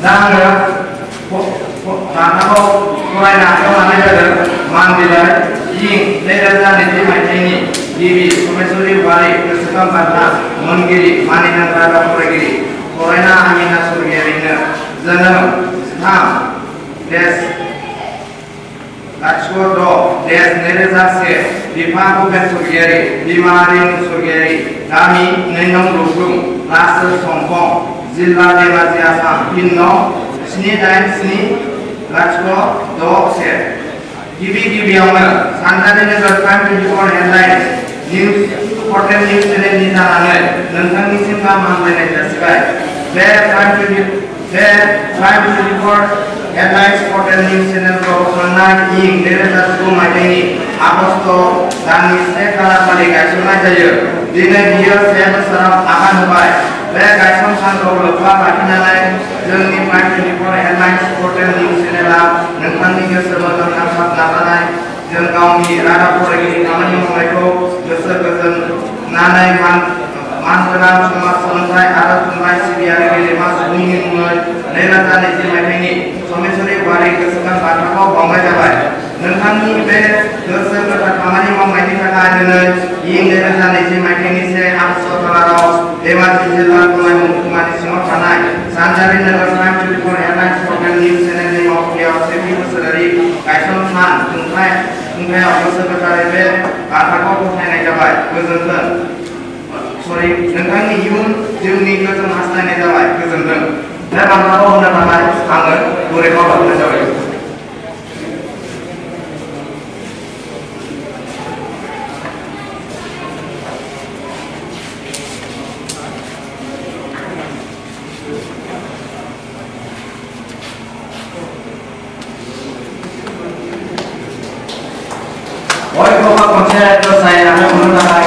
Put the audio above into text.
दा आङो बान्थाखौ फरायनो आखायाव लानाय जादों मान बिलाइ इं 2020 मायथाइनि गिबि समेश्वरी वारि गोसोखां बान्था मोनगिरि मानिनां रादाब फरायगिरि फरायना आमिना सरगियारिनो जोनोम 3-6-2001 बिफा भुपेन सरगियारि बिमा रेणु सरगियारि गामि 2 नं रुगुं रासो संखं जिल्ला धेमाजि आसाम पिन नं 787-061 गिबियावनो सानजारि नोगोर prime 24 headlines news portal news चेनेलनि जानानै नोंथांनिसिम गाहाम हामलायनाय जासिबाय बे प्राइम 24 हेडलाइन्स पर्टेल निउज चेनेलखौ थांनाय इं 2019 मायथाइनि आगस्त दाननि 1 खालारखालि गायसननाय जायो। दिनै बियो 1 बोसोराव आगान होबाय। बे गायसन सानखौ लोब्बा लाखिनानै जोंनि प्राइम 24 हेडलाइन्स पर्टेल निउज चेनेलआ नोंथांनि गोसो मोदोम नांथाब नाजानाय जों गावनि रादाब फरायगिरि खामानि मावनायखौ गोसो गोजोननानै मानगोनां समाज सोलोंथाइ आरो थुनलाइ सिबियारि गेदेमा सुबुंनि मुङै 2020 मायथाइनि समेश्वरी वारि गोसोखां बान्थाखौ बावनाय जाबाय। नोंथांनि बे गोसो गोथार खामानि मावनायनि थाखाय दिनै इं 2020 मायथाइनि 1 आगस्ट खालाराव धेमाजि जिल्ला गनाय महकुमानि सिङाव थानाय सानजारि नोगोर प्राइम 24 हेडलाइन्स पर्टेल निउज चेनेलनि मावख'आव 1थि बोसोरारि गायसन सान खुंथायाव गोसो गोथारै बे बान्थाखौ गथायनाय जाबाय। गोजोन्थों। नोंथांनि इयुन जिउनि गोजोन हास्थायनाय जाबाय। गोजोन्थों। बे बान्थाखौ होनो थाखाय आङो गुरै खावलायनाय जाबाय। Hoy como consejo, saya akan menggunakan